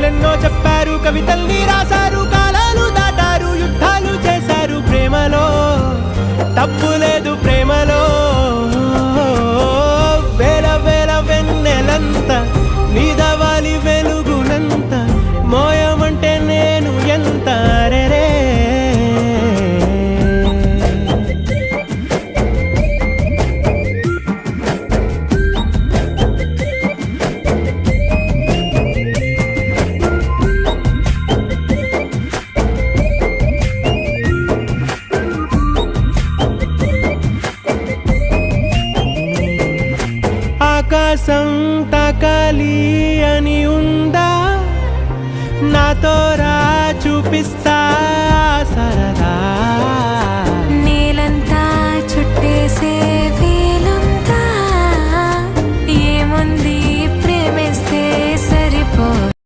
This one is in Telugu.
కథలెన్నో చెప్పారు, కవితల్ని రాశారు, కాలాలు దాటారు, యుద్ధాలు చేశారు. ప్రేమలో తప్పు లేదు, ప్రేమలో వేల వేల వెన్నెలంత నీదవాలి వెలుగునంత, మోయమంటే నేను ఎంత రే. ఆకాశం తాకాలి అని ఉందా, నాతో రా చూపిస్తా